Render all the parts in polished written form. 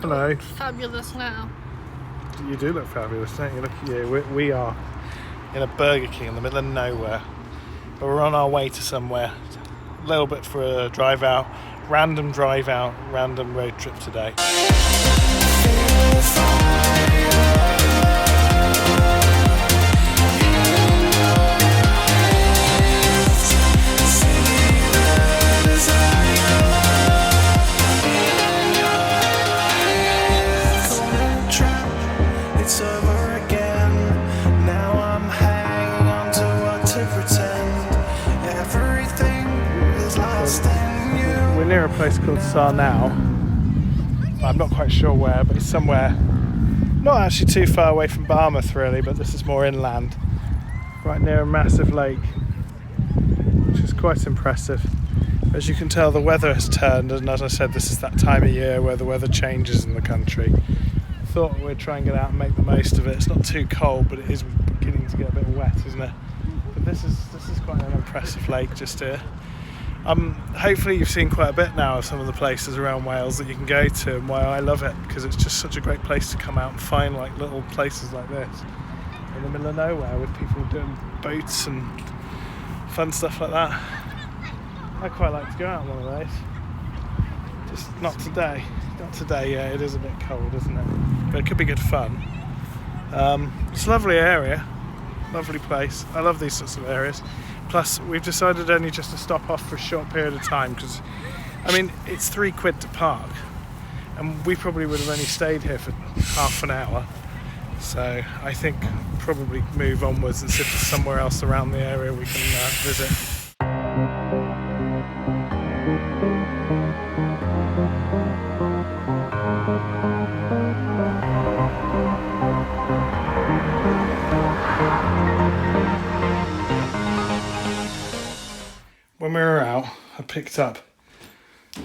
Hello. Fabulous now. You do look fabulous, don't you? Look at you. We are in a Burger King in the middle of nowhere, but we're on our way to somewhere. A little bit for a drive out, random road trip today. We're near a place called Sarnau. I'm not quite sure where, but it's somewhere not actually too far away from Barmouth really, but this is more inland, right near a massive lake, which is quite impressive. As you can tell, the weather has turned, and as I said, this is that time of year where the weather changes in the country. I thought we'd try and get out and make the most of it. It's not too cold, but it is beginning to get a bit wet, isn't it? But this is quite an impressive lake just here. Hopefully you've seen quite a bit now of some of the places around Wales that you can go to, and why I love it, because it's just such a great place to come out and find like little places like this in the middle of nowhere with people doing boats and fun stuff like that. I quite like to go out on one of those. Just not today. Not today, yeah, it is a bit cold, isn't it? But it could be good fun. It's a lovely area, lovely place. I love these sorts of areas. Plus, we've decided only just to stop off for a short period of time because, I mean, it's £3 to park, and we probably would have only stayed here for half an hour. So I think probably move onwards and see if there's somewhere else around the area we can visit. When we were out, I picked up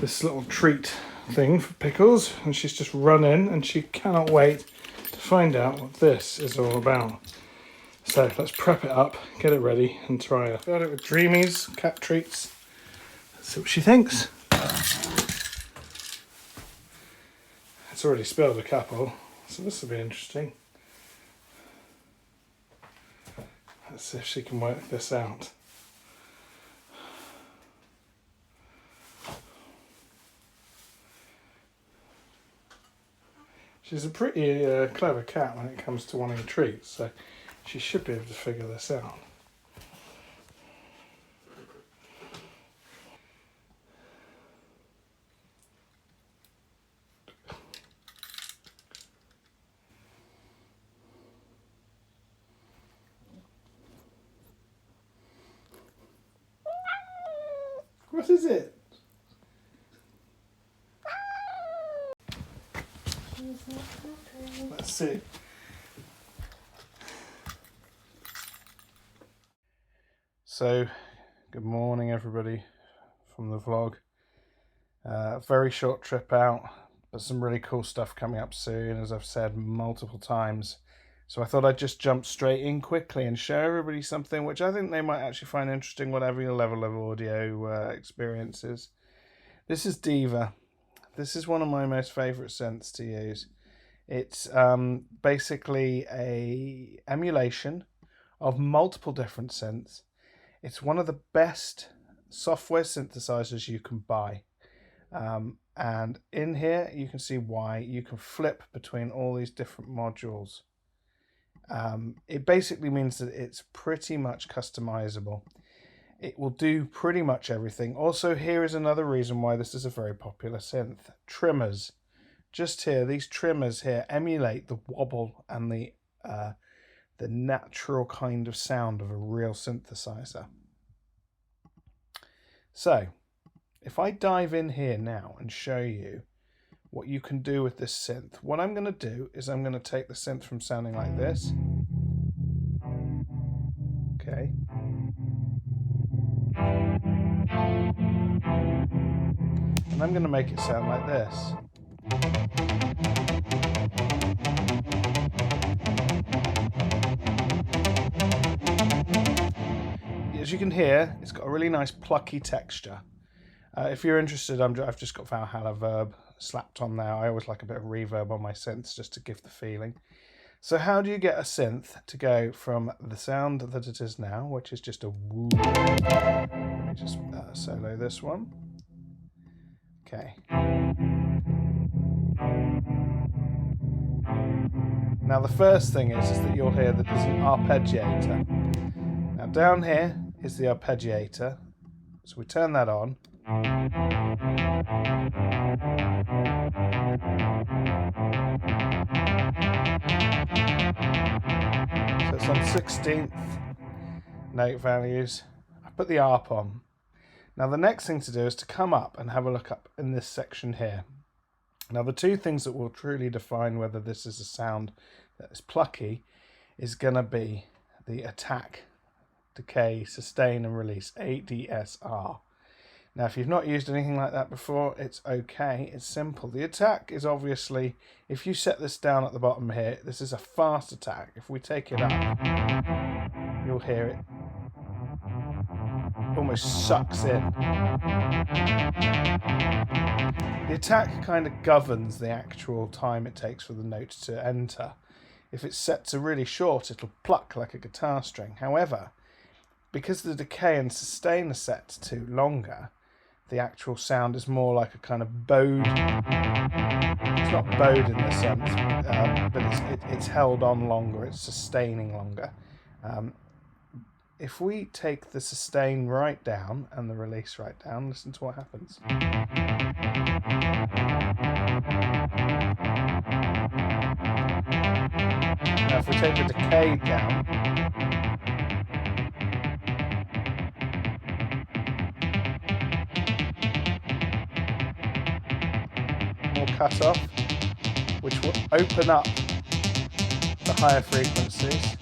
this little treat thing for Pickles, and she's just run in and she cannot wait to find out what this is all about. So let's prep it up, get it ready and try it. Got it with Dreamies, cat treats. Let's see what she thinks. It's already spilled a couple, so this will be interesting. Let's see if she can work this out. She's a pretty clever cat when it comes to wanting treats, so she should be able to figure this out. What is it? Let's see. So, good morning everybody from the vlog. Very short trip out, but some really cool stuff coming up soon, as I've said multiple times. So I thought I'd just jump straight in quickly and show everybody something which I think they might actually find interesting, whatever your level of audio experience is. This is Diva. This is one of my most favourite synths to use. It's basically a emulation of multiple different synths. It's one of the best software synthesizers you can buy. And in here you can see why. You can flip between all these different modules. It basically means that it's pretty much customizable. It will do pretty much everything. Also, here is another reason why this is a very popular synth. Trimmers. Just here, these trimmers here emulate the wobble and the natural kind of sound of a real synthesizer. So, if I dive in here now and show you what you can do with this synth, what I'm going to do is I'm going to take the synth from sounding like this. Okay. And I'm going to make it sound like this. As you can hear, it's got a really nice plucky texture. If you're interested, I've just got Valhalla Verb slapped on there. I always like a bit of reverb on my synths just to give the feeling. So how do you get a synth to go from the sound that it is now, which is just a woo? Let me just solo this one. Okay. Now the first thing is that you'll hear that there's an arpeggiator. Now down here is the arpeggiator. So we turn that on. So it's on 16th note values. I put the arp on. Now the next thing to do is to come up and have a look up in this section here. Now the two things that will truly define whether this is a sound that is plucky is going to be the attack, decay, sustain and release, ADSR. Now if you've not used anything like that before, it's okay, it's simple. The attack is obviously, if you set this down at the bottom here, this is a fast attack. If we take it up, you'll hear it almost sucks in. The attack kind of governs the actual time it takes for the note to enter. If it's set to really short, it'll pluck like a guitar string. However, because the decay and sustain are set to longer, the actual sound is more like a kind of bowed. It's not bowed in the sense, but it's held on longer, it's sustaining longer. If we take the sustain right down and the release right down, listen to what happens. Now if we take the decay down, more cut off, which will open up the higher frequencies.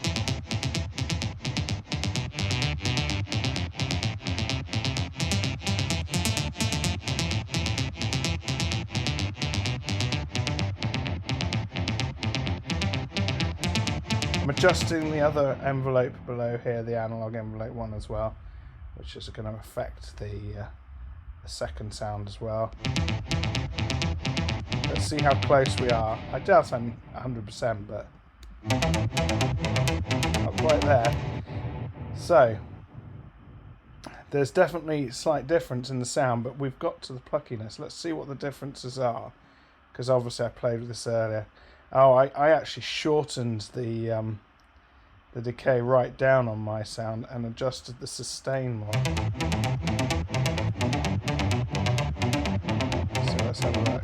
I'm adjusting the other envelope below here, the analog envelope one as well, which is going to affect the second sound as well. Let's see how close we are. I doubt I'm 100%, but not quite there. So there's definitely a slight difference in the sound, but we've got to the pluckiness. Let's see what the differences are, because obviously I played with this earlier. Oh, I actually shortened the decay right down on my sound and adjusted the sustain more. So let's have a look.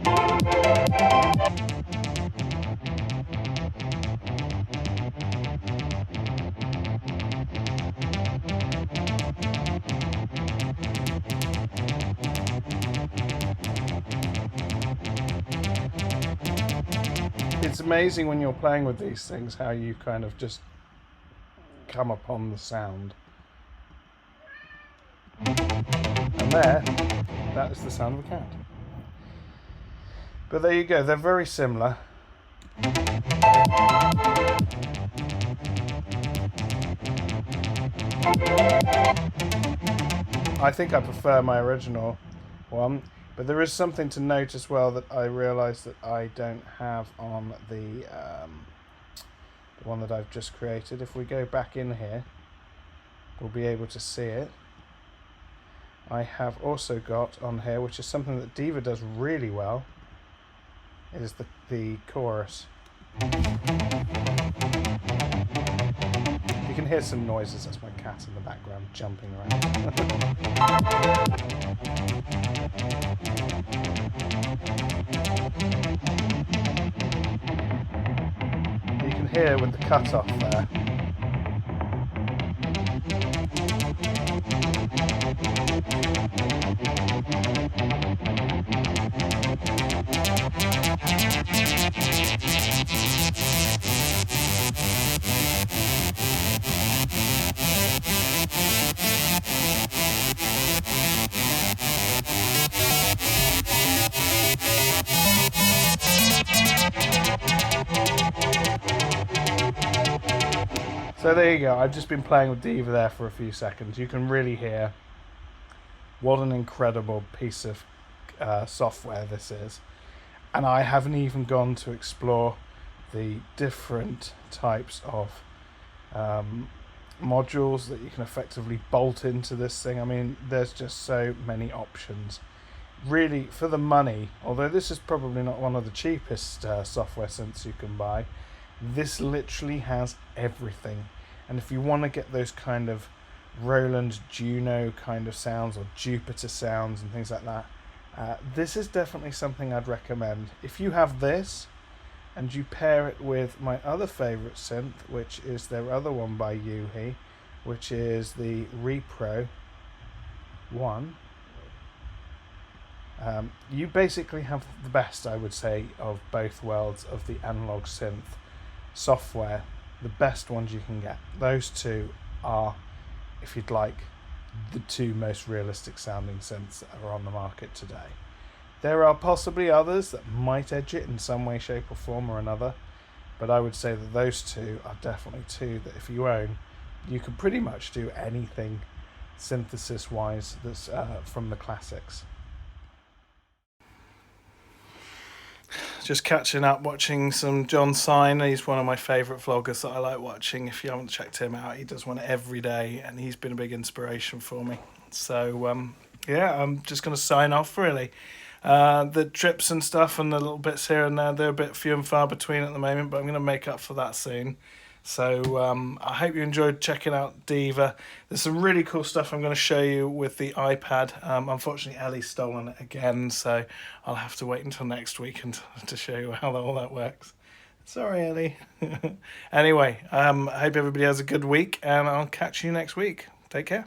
It's amazing when you're playing with these things how you kind of just come upon the sound. And there, that is the sound of a cat. But there you go, they're very similar. I think I prefer my original one. But there is something to note as well that I realised that I don't have on the one that I've just created. If we go back in here, we'll be able to see it. I have also got on here, which is something that Diva does really well, is the chorus. You can hear some noises. That's my cat in the background jumping around. You can hear with the cut off there. So there you go, I've just been playing with Diva there for a few seconds. You can really hear what an incredible piece of software this is. And I haven't even gone to explore the different types of modules that you can effectively bolt into this thing. I mean, there's just so many options. Really, for the money, although this is probably not one of the cheapest software synths you can buy, this literally has everything. And if you want to get those kind of Roland Juno kind of sounds, or Jupiter sounds and things like that, this is definitely something I'd recommend. If you have this and you pair it with my other favourite synth, which is their other one by Yuhi, which is the Repro 1, you basically have the best, I would say, of both worlds of the analog synth software, the best ones you can get. Those two are, if you'd like, the two most realistic sounding synths that are on the market today. There are possibly others that might edge it in some way, shape or form or another, but I would say that those two are definitely two that if you own, you can pretty much do anything synthesis wise that's from the classics. Just catching up, watching some John Sine. He's one of my favourite vloggers that I like watching. If you haven't checked him out, he does one every day and he's been a big inspiration for me. So yeah, I'm just going to sign off really. The trips and stuff and the little bits here and there, they're a bit few and far between at the moment, but I'm going to make up for that soon. So I hope you enjoyed checking out Diva. There's some really cool stuff I'm going to show you with the iPad. Unfortunately, Ellie's stolen it again, so I'll have to wait until next week to show you how all that works. Sorry, Ellie. Anyway, I hope everybody has a good week, and I'll catch you next week. Take care.